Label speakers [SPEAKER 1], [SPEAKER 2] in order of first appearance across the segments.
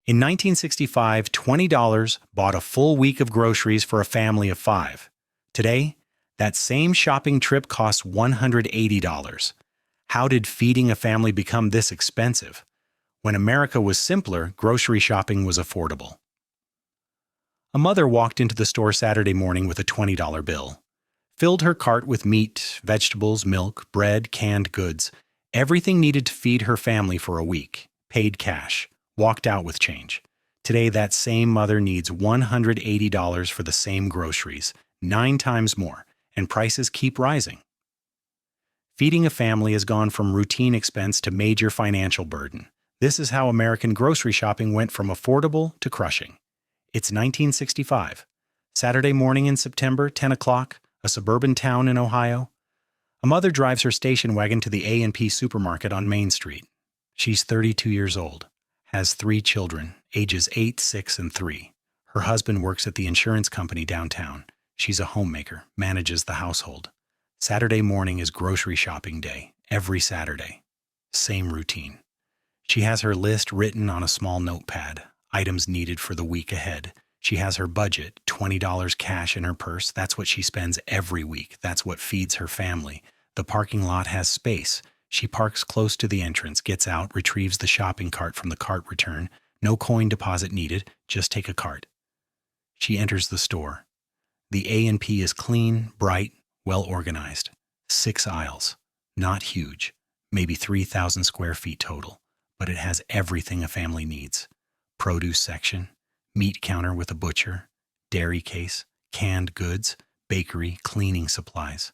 [SPEAKER 1] In 1965, $20 bought a full week of groceries for a family of 5. Today, that same shopping trip costs $180. How did feeding a family become this expensive? When America was simpler, grocery shopping was affordable. A mother walked into the store Saturday morning with a $20 bill, filled her cart with meat, vegetables, milk, bread, canned goods, everything needed to feed her family for a week, paid cash, walked out with change. Today, that same mother needs $180 for the same groceries, 9 times more, and prices keep rising. Feeding a family has gone from routine expense to major financial burden. This is how American grocery shopping went from affordable to crushing. It's 1965. Saturday morning in September, 10 o'clock, a suburban town in Ohio. A mother drives her station wagon to the A&P supermarket on Main Street. She's 32 years old, has 3 children, ages 8, 6, and 3. Her husband works at the insurance company downtown. She's a homemaker, manages the household. Saturday morning is grocery shopping day, every Saturday. Same routine. She has her list written on a small notepad, items needed for the week ahead. She has her budget, $20 cash in her purse. That's what she spends every week. That's what feeds her family. The parking lot has space. She parks close to the entrance, gets out, retrieves the shopping cart from the cart return. No coin deposit needed, just take a cart. She enters the store. The A&P is clean, bright, well organized. 6 aisles. Not huge, maybe 3,000 square feet total, but it has everything a family needs. Produce section, meat counter with a butcher, dairy case, canned goods, bakery, cleaning supplies.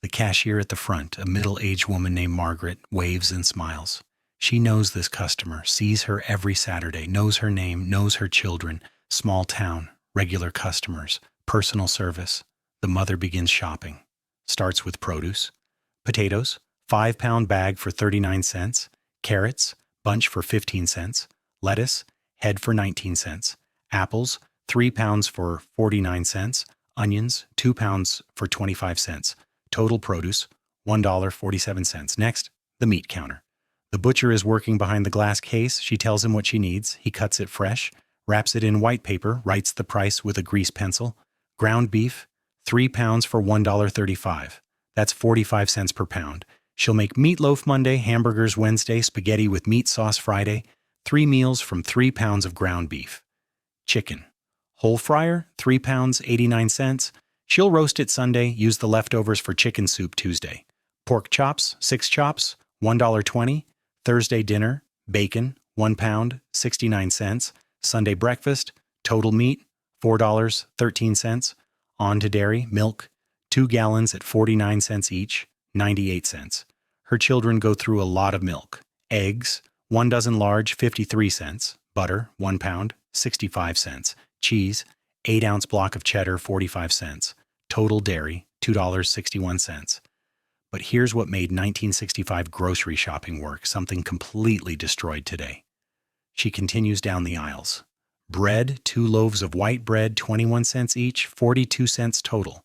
[SPEAKER 1] The cashier at the front, a middle-aged woman named Margaret, waves and smiles. She knows this customer, sees her every Saturday, knows her name, knows her children, small town, regular customers, personal service. The mother begins shopping. Starts with produce. Potatoes, 5-pound bag for 39 cents. Carrots, bunch for 15 cents. Lettuce, head for 19 cents. Apples, 3 pounds for 49 cents. Onions, 2 pounds for 25 cents. Total produce, $1.47. Next, the meat counter. The butcher is working behind the glass case. She tells him what she needs. He cuts it fresh, wraps it in white paper, writes the price with a grease pencil. Ground beef, 3 pounds for $1.35. That's 45 cents per pound. She'll make meatloaf Monday, hamburgers Wednesday, spaghetti with meat sauce Friday. 3 meals from 3 pounds of ground beef. Chicken. Whole fryer, 3 pounds, 89 cents. She'll roast it Sunday, use the leftovers for chicken soup Tuesday. Pork chops, 6 chops, $1.20. Thursday dinner, bacon, 1 pound, 69 cents. Sunday breakfast, total meat, $4.13. On to dairy, milk, 2 gallons at 49 cents each, 98 cents. Her children go through a lot of milk. Eggs, 1 dozen large, 53 cents. Butter, 1 pound, 65 cents. Cheese, 8-ounce block of cheddar, 45 cents. Total dairy, $2.61. But here's what made 1965 grocery shopping work, something completely destroyed today. She continues down the aisles. Bread, 2 loaves of white bread, 21 cents each, 42 cents total.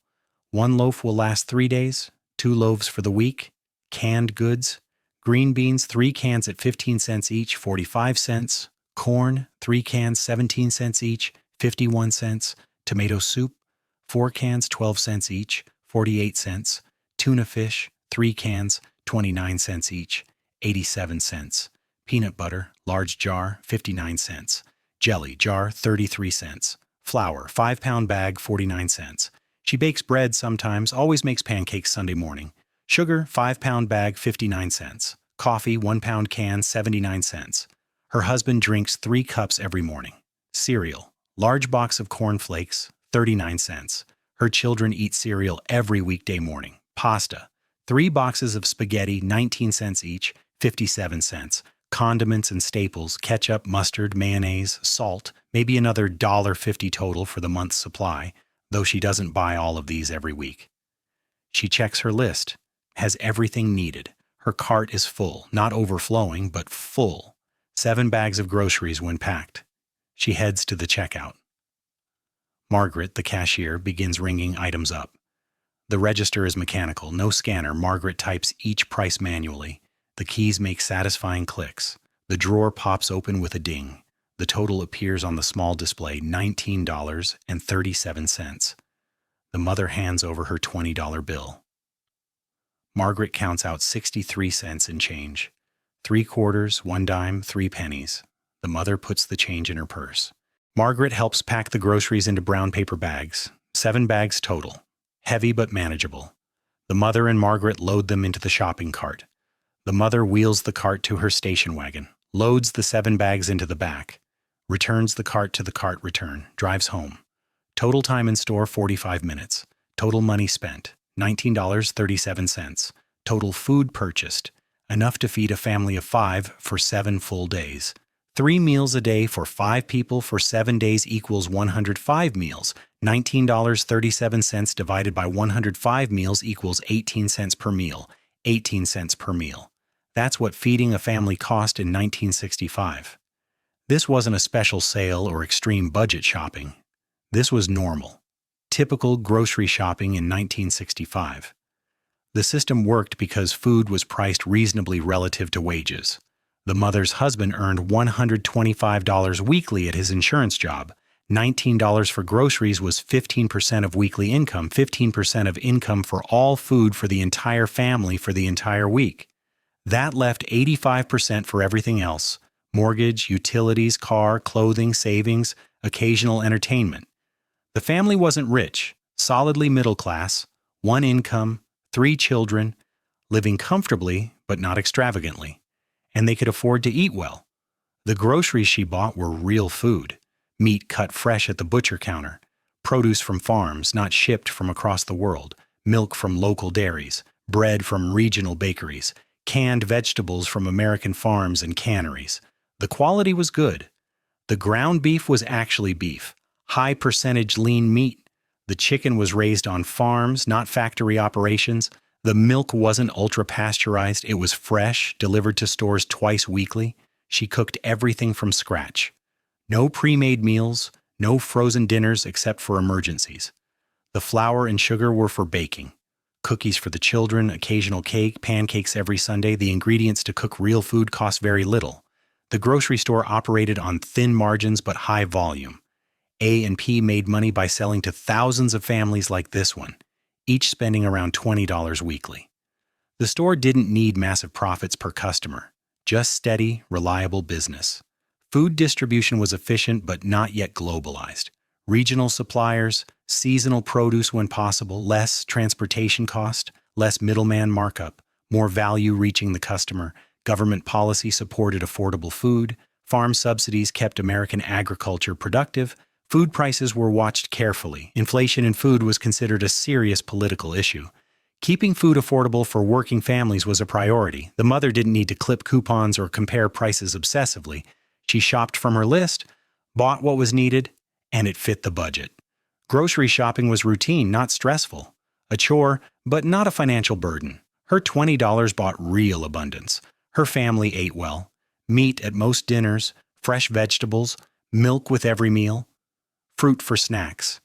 [SPEAKER 1] 1 loaf will last 3 days, 2 loaves for the week. Canned goods, green beans, 3 cans at 15 cents each, 45 cents. Corn, 3 cans, 17 cents each, 51 cents. Tomato soup, 4 cans, 12 cents each, 48 cents. Tuna fish, 3 cans, 29 cents each, 87 cents. Peanut butter, large jar, 59 cents. Jelly jar, 33 cents. Flour, 5-pound bag, 49 cents. She bakes bread sometimes, always makes pancakes Sunday morning. Sugar, 5-pound bag, 59 cents. Coffee, 1-pound can, 79 cents. Her husband drinks 3 cups every morning. Cereal, large box of corn flakes, 39 cents. Her children eat cereal every weekday morning. Pasta, 3 boxes of spaghetti, 19 cents each, 57 cents. Condiments and staples, ketchup, mustard, mayonnaise, salt, maybe another $1.50 total for the month's supply, though she doesn't buy all of these every week. She checks her list, has everything needed. Her cart is full, not overflowing, but full. 7 bags of groceries when packed. She heads to the checkout. Margaret, the cashier, begins ringing items up. The register is mechanical, no scanner. Margaret types each price manually. The keys make satisfying clicks. The drawer pops open with a ding. The total appears on the small display, $19.37. The mother hands over her $20 bill. Margaret counts out 63 cents in change. 3 quarters, 1 dime, 3 pennies. The mother puts the change in her purse. Margaret helps pack the groceries into brown paper bags. 7 bags total. Heavy but manageable. The mother and Margaret load them into the shopping cart. The mother wheels the cart to her station wagon, loads the 7 bags into the back, returns the cart to the cart return, drives home. Total time in store, 45 minutes. Total money spent, $19.37. Total food purchased, enough to feed a family of 5 for 7 full days. 3 meals a day for 5 people for 7 days equals 105 meals. $19.37 divided by 105 meals equals 18 cents per meal. 18 cents per meal. That's what feeding a family cost in 1965. This wasn't a special sale or extreme budget shopping. This was normal, typical grocery shopping in 1965. The system worked because food was priced reasonably relative to wages. The mother's husband earned $125 weekly at his insurance job. $19 for groceries was 15% of weekly income, 15% of income for all food for the entire family for the entire week. That left 85% for everything else: mortgage, utilities, car, clothing, savings, occasional entertainment. The family wasn't rich, solidly middle class, 1 income, 3 children, living comfortably but not extravagantly, and they could afford to eat well. The groceries she bought were real food: meat cut fresh at the butcher counter, produce from farms not shipped from across the world, milk from local dairies, bread from regional bakeries, canned vegetables from American farms and canneries. The quality was good. The ground beef was actually beef, high percentage lean meat. The chicken was raised on farms, not factory operations. The milk wasn't ultra-pasteurized. It was fresh, delivered to stores twice weekly. She cooked everything from scratch. No pre-made meals, no frozen dinners except for emergencies. The flour and sugar were for baking. Cookies for the children, occasional cake, pancakes every Sunday. The ingredients to cook real food cost very little. The grocery store operated on thin margins but high volume. A&P made money by selling to thousands of families like this one, each spending around $20 weekly. The store didn't need massive profits per customer, just steady, reliable business. Food distribution was efficient but not yet globalized. Regional suppliers, seasonal produce when possible, less transportation cost, less middleman markup, more value reaching the customer. Government policy supported affordable food. Farm subsidies kept American agriculture productive. Food prices were watched carefully. Inflation in food was considered a serious political issue. Keeping food affordable for working families was a priority. The mother didn't need to clip coupons or compare prices obsessively. She shopped from her list, bought what was needed, and it fit the budget. Grocery shopping was routine, not stressful. A chore, but not a financial burden. Her $20 bought real abundance. Her family ate well. Meat at most dinners, fresh vegetables, milk with every meal, fruit for snacks.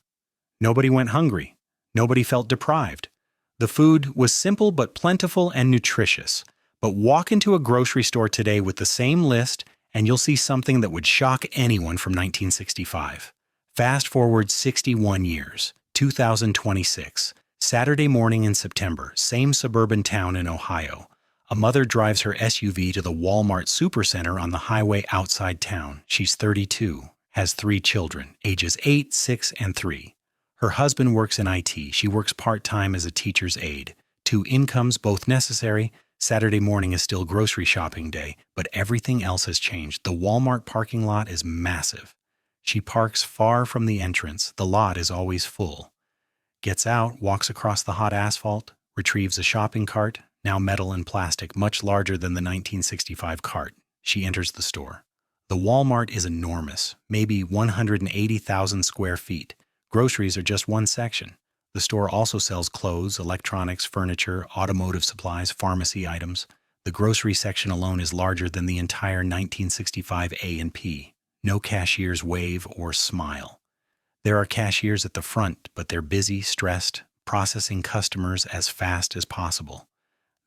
[SPEAKER 1] Nobody went hungry. Nobody felt deprived. The food was simple but plentiful and nutritious. But walk into a grocery store today with the same list and you'll see something that would shock anyone from 1965. Fast forward 61 years, 2026, Saturday morning in September, same suburban town in Ohio. A mother drives her SUV to the Walmart Supercenter on the highway outside town. She's 32, has 3 children, ages 8, 6, and 3. Her husband works in IT. She works part-time as a teacher's aide. 2 incomes, both necessary. Saturday morning is still grocery shopping day, but everything else has changed. The Walmart parking lot is massive. She parks far from the entrance. The lot is always full. Gets out, walks across the hot asphalt, retrieves a shopping cart, now metal and plastic, much larger than the 1965 cart. She enters the store. The Walmart is enormous, maybe 180,000 square feet. Groceries are just one section. The store also sells clothes, electronics, furniture, automotive supplies, pharmacy items. The grocery section alone is larger than the entire 1965 A&P. No cashiers wave or smile. There are cashiers at the front, but they're busy, stressed, processing customers as fast as possible.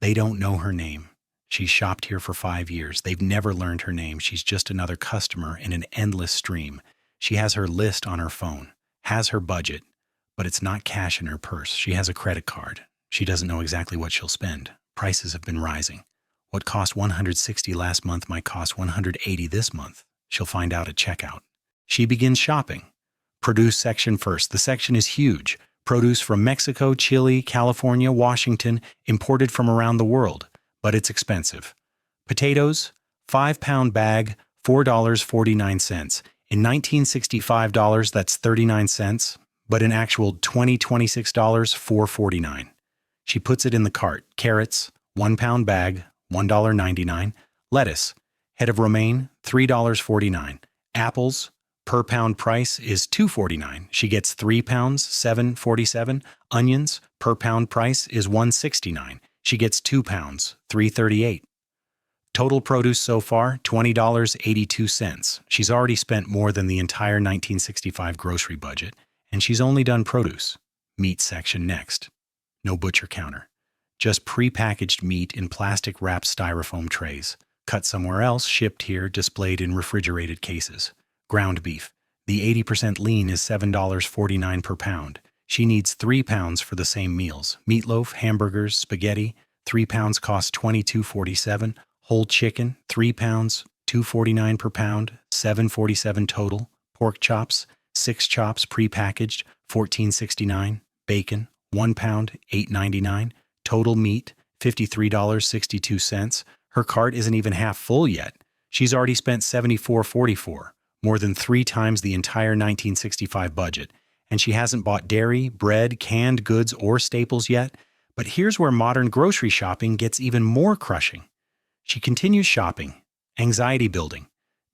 [SPEAKER 1] They don't know her name. She's shopped here for 5 years. They've never learned her name. She's just another customer in an endless stream. She has her list on her phone, has her budget, but it's not cash in her purse. She has a credit card. She doesn't know exactly what she'll spend. Prices have been rising. What cost $160 last month might cost $180 this month. She'll find out at checkout. She begins shopping. Produce section first. The section is huge. Produce from Mexico, Chile, California, Washington, imported from around the world, but it's expensive. Potatoes, 5-pound bag, $4.49. In 1965 dollars, that's 39 cents, but in actual $26, $4.49. She puts it in the cart. Carrots, 1-pound bag, $1.99. Lettuce, head of romaine, $3.49. Apples, per pound price is $2.49. She gets 3 pounds, $7.47. Onions, per pound price is $1.69. She gets 2 pounds, $3.38. Total produce so far, $20.82. She's already spent more than the entire 1965 grocery budget, and she's only done produce. Meat section next. No butcher counter. Just pre-packaged meat in plastic-wrapped styrofoam trays. Cut somewhere else, shipped here, displayed in refrigerated cases. Ground beef. The 80% lean is $7.49 per pound. She needs 3 pounds for the same meals. Meatloaf, hamburgers, spaghetti. 3 pounds cost $22.47. Whole chicken, 3 pounds, $2.49 per pound, $7.47 total. Pork chops, 6 chops pre-packaged, $14.69. Bacon, 1 pound, $8.99. Total meat, $53.62. Her cart isn't even half full yet. She's already spent $74.44, more than 3 times the entire 1965 budget. And she hasn't bought dairy, bread, canned goods, or staples yet. But here's where modern grocery shopping gets even more crushing. She continues shopping. Anxiety building.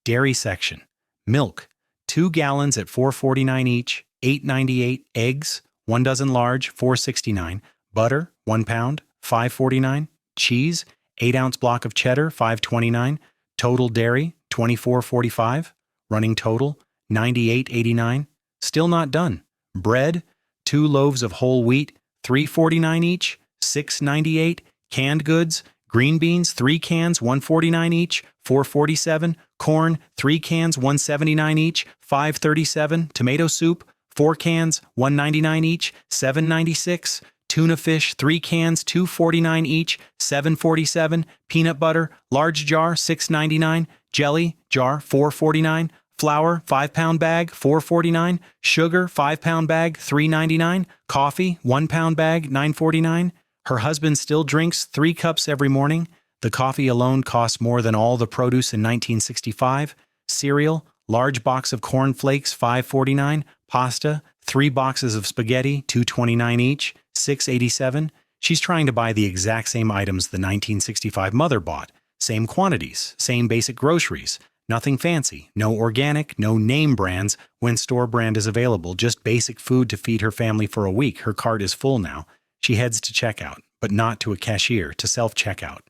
[SPEAKER 1] Dairy section. Milk, 2 gallons at $4.49 each, $8.98. Eggs, 1 dozen large, $4.69. Butter, 1 pound, $5.49. Cheese, 8-ounce block of cheddar, $5.29. Total dairy, $24.45. Running total, $98.89. Still not done. Bread, 2 loaves of whole wheat, $3.49 each, $6.98. Canned goods, green beans, 3 cans, $1.49 each, $4.47. Corn, 3 cans, $1.79 each, $5.37. Tomato soup, 4 cans, $1.99 each, $7.96. Tuna fish, 3 cans, $2.49 each, $7.47. Peanut butter, large jar, $6.99. Jelly, jar, $4.49. Flour, 5-pound bag, $4.49. Sugar, 5-pound bag, $3.99. Coffee, 1-pound bag, $9.49. Her husband still drinks 3 cups every morning. The coffee alone costs more than all the produce in 1965. Cereal, large box of corn flakes, $5.49. Pasta, 3 boxes of spaghetti, $2.29 each, $6.87. She's trying to buy the exact same items the 1965 mother bought. Same quantities, same basic groceries. Nothing fancy, no organic, no name brands when store brand is available, just basic food to feed her family for a week. Her cart is full now. She heads to checkout, but not to a cashier, to self-checkout.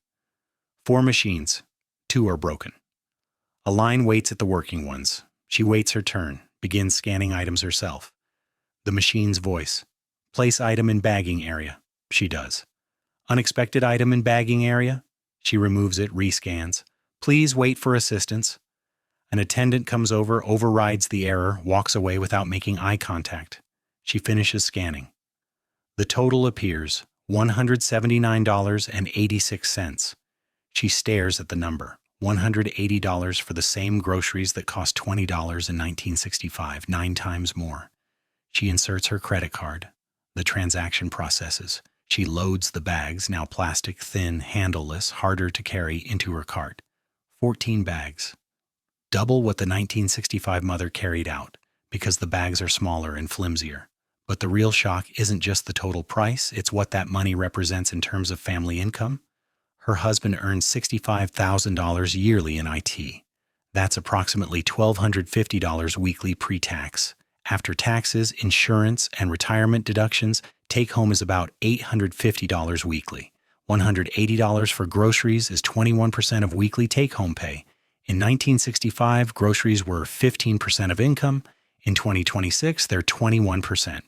[SPEAKER 1] 4 machines. 2 are broken. A line waits at the working ones. She waits her turn, begins scanning items herself. The machine's voice. Place item in bagging area. She does. Unexpected item in bagging area. She removes it, rescans. Please wait for assistance. An attendant comes over, overrides the error, walks away without making eye contact. She finishes scanning. The total appears, $179.86. She stares at the number, $180 for the same groceries that cost $20 in 1965, 9 times more. She inserts her credit card. The transaction processes. She loads the bags, now plastic, thin, handleless, harder to carry, into her cart. 14 bags. Double what the 1965 mother carried out, because the bags are smaller and flimsier. But the real shock isn't just the total price, it's what that money represents in terms of family income. Her husband earns $65,000 yearly in IT. That's approximately $1,250 weekly pre-tax. After taxes, insurance, and retirement deductions, take-home is about $850 weekly. $180 for groceries is 21% of weekly take-home pay. In 1965, groceries were 15% of income. In 2026, they're 21%.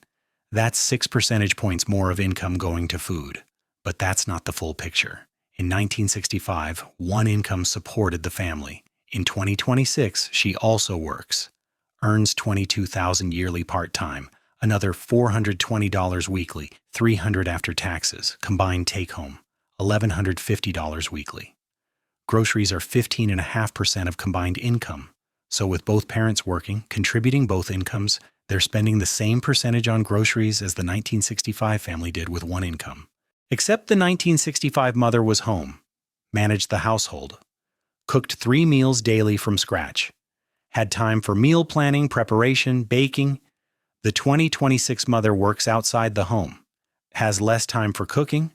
[SPEAKER 1] That's 6 percentage points more of income going to food. But that's not the full picture. In 1965, one income supported the family. In 2026, she also works, earns $22,000 yearly part-time, another $420 weekly, $300 after taxes, combined take-home, $1,150 weekly. Groceries are 15.5% of combined income. So with both parents working, contributing both incomes, they're spending the same percentage on groceries as the 1965 family did with one income. Except the 1965 mother was home, managed the household, cooked 3 meals daily from scratch, had time for meal planning, preparation, baking. The 2026 mother works outside the home, has less time for cooking,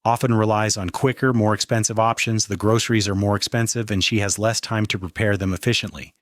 [SPEAKER 1] often relies on quicker, more expensive options. The groceries are more expensive and she has less time to prepare them efficiently.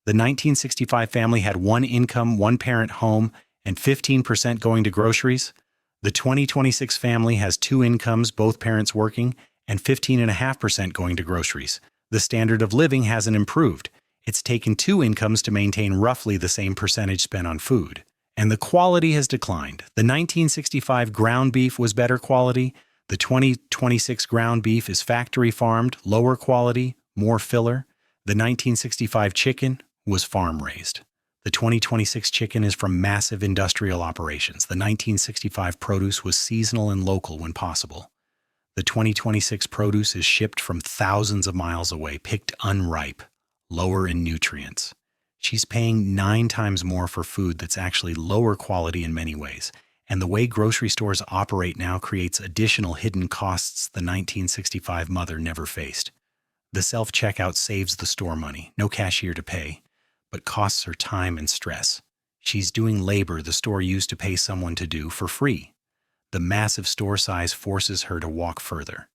[SPEAKER 1] The 1965 family had one income, one parent home, and 15% going to groceries. The 2026 family has two incomes, both parents working, and 15.5% going to groceries. The standard of living hasn't improved. It's taken two incomes to maintain roughly the same percentage spent on food. And the quality has declined. The 1965 ground beef was better quality. The 2026 ground beef is factory farmed, lower quality, more filler. The 1965 chicken was farm raised. The 2026 chicken is from massive industrial operations. The 1965 produce was seasonal and local when possible. The 2026 produce is shipped from thousands of miles away, picked unripe, lower in nutrients. She's paying 9 times more for food that's actually lower quality in many ways. And the way grocery stores operate now creates additional hidden costs the 1965 mother never faced. The self-checkout saves the store money, no cashier to pay, but costs her time and stress. She's doing labor the store used to pay someone to do for free. The massive store size forces her to walk further.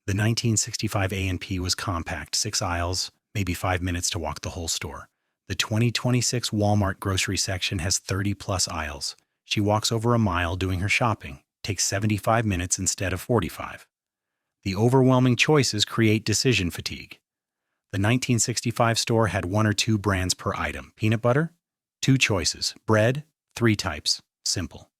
[SPEAKER 1] The 1965 A&P was compact, 6 aisles, maybe 5 minutes to walk the whole store. The 2026 Walmart grocery section has 30-plus aisles. She walks over a mile doing her shopping, takes 75 minutes instead of 45. The overwhelming choices create decision fatigue. The 1965 store had 1 or 2 brands per item. Peanut butter, 2 choices. Bread, 3 types. Simple.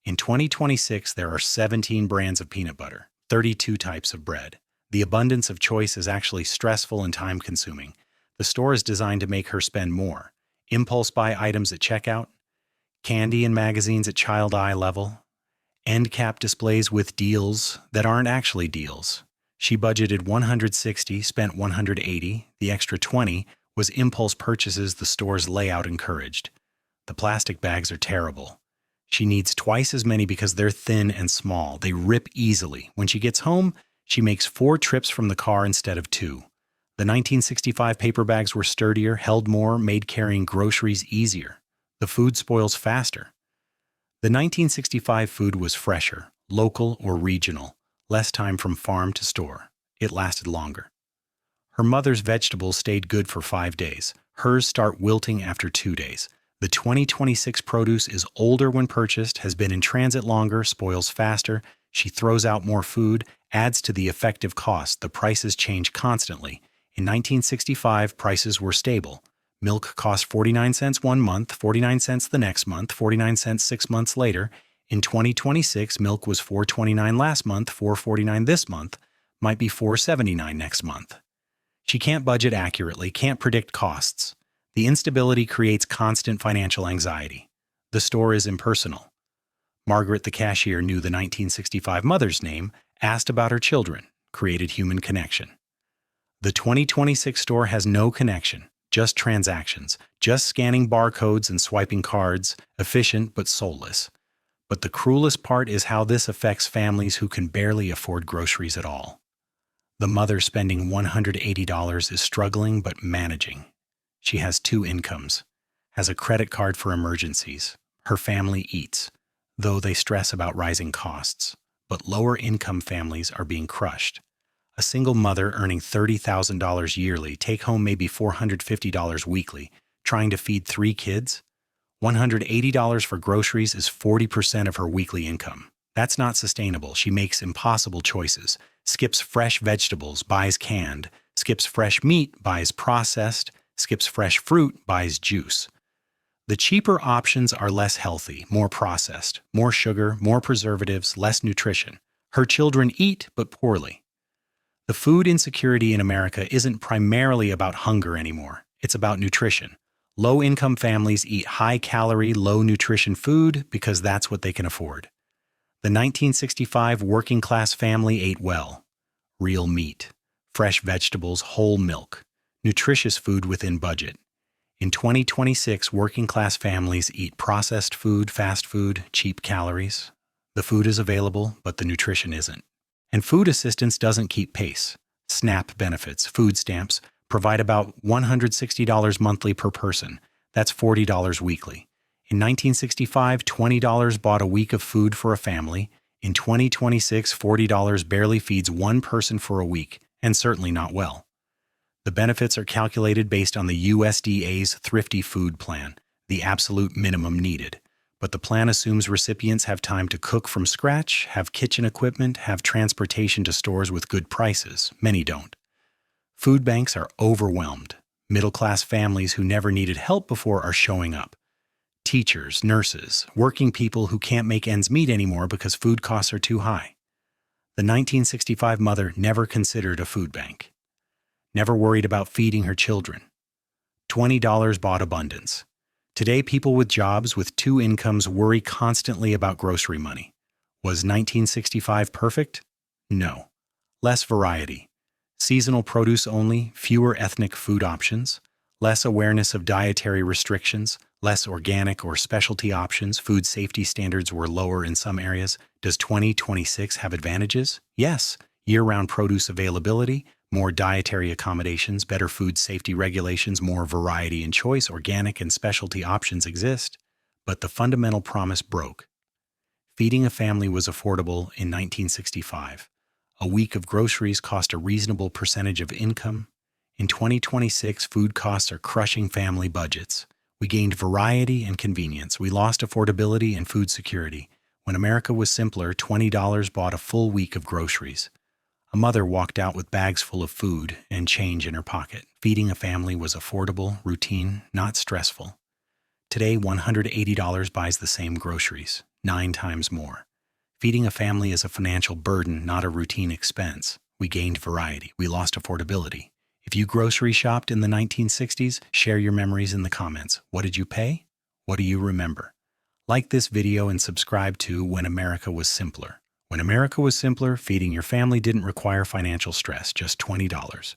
[SPEAKER 1] In 2026, there are 17 brands of peanut butter, 32 types of bread. The abundance of choice is actually stressful and time-consuming. The store is designed to make her spend more. Impulse buy items at checkout, candy and magazines at child eye level, end cap displays with deals that aren't actually deals. She budgeted $160, spent $180. The extra $20 was impulse purchases the store's layout encouraged. The plastic bags are terrible. She needs twice as many because they're thin and small. They rip easily. When she gets home, she makes 4 trips from the car instead of 2. The 1965 paper bags were sturdier, held more, made carrying groceries easier. The food spoils faster. The 1965 food was fresher, local or regional, less time from farm to store. It lasted longer. Her mother's vegetables stayed good for 5 days. Hers start wilting after 2 days. The 2026 produce is older when purchased, has been in transit longer, spoils faster. She throws out more food, adds to the effective cost. The prices change constantly. In 1965, prices were stable. Milk cost 49 cents one month, 49 cents the next month, 49 cents 6 months later. In 2026, milk was $4.29 last month, $4.49 this month, might be $4.79 next month. She can't budget accurately, can't predict costs. The instability creates constant financial anxiety. The store is impersonal. Margaret, the cashier, knew the 1965 mother's name, asked about her children, created human connection. The 2026 store has no connection, just transactions, just scanning barcodes and swiping cards, efficient but soulless. But the cruelest part is how this affects families who can barely afford groceries at all. The mother spending $180 is struggling but managing. She has 2 incomes, has a credit card for emergencies. Her family eats, though they stress about rising costs. But lower income families are being crushed. A single mother earning $30,000 yearly, take home maybe $450 weekly, trying to feed 3 kids? $180 for groceries is 40% of her weekly income. That's not sustainable. She makes impossible choices, skips fresh vegetables, buys canned, skips fresh meat, buys processed, skips fresh fruit, buys juice. The cheaper options are less healthy, more processed, more sugar, more preservatives, less nutrition. Her children eat, but poorly. The food insecurity in America isn't primarily about hunger anymore. It's about nutrition. Low-income families eat high-calorie, low-nutrition food because that's what they can afford. The 1965 working-class family ate well. Real meat, fresh vegetables, whole milk, nutritious food within budget. In 2026, working-class families eat processed food, fast food, cheap calories. The food is available, but the nutrition isn't. And food assistance doesn't keep pace. SNAP benefits, food stamps, provide about $160 monthly per person. That's $40 weekly. In 1965, $20 bought a week of food for a family. In 2026, $40 barely feeds one person for a week, and certainly not well. The benefits are calculated based on the USDA's Thrifty Food Plan, the absolute minimum needed. But the plan assumes recipients have time to cook from scratch, have kitchen equipment, have transportation to stores with good prices. Many don't. Food banks are overwhelmed. Middle-class families who never needed help before are showing up. Teachers, nurses, working people who can't make ends meet anymore because food costs are too high. The 1965 mother never considered a food bank. Never worried about feeding her children. $20 bought abundance. Today, people with jobs with two incomes worry constantly about grocery money. Was 1965 perfect? No. Less variety. Seasonal produce only, fewer ethnic food options, less awareness of dietary restrictions, less organic or specialty options, food safety standards were lower in some areas. Does 2026 have advantages? Yes. Year-round produce availability, more dietary accommodations, better food safety regulations, more variety and choice, organic and specialty options exist. But the fundamental promise broke. Feeding a family was affordable in 1965. A week of groceries cost a reasonable percentage of income. In 2026, food costs are crushing family budgets. We gained variety and convenience. We lost affordability and food security. When America was simpler, $20 bought a full week of groceries. A mother walked out with bags full of food and change in her pocket. Feeding a family was affordable, routine, not stressful. Today, $180 buys the same groceries, 9 times more. Feeding a family is a financial burden, not a routine expense. We gained variety. We lost affordability. If you grocery shopped in the 1960s, share your memories in the comments. What did you pay? What do you remember? Like this video and subscribe to When America Was Simpler. When America was simpler, feeding your family didn't require financial stress, just $20.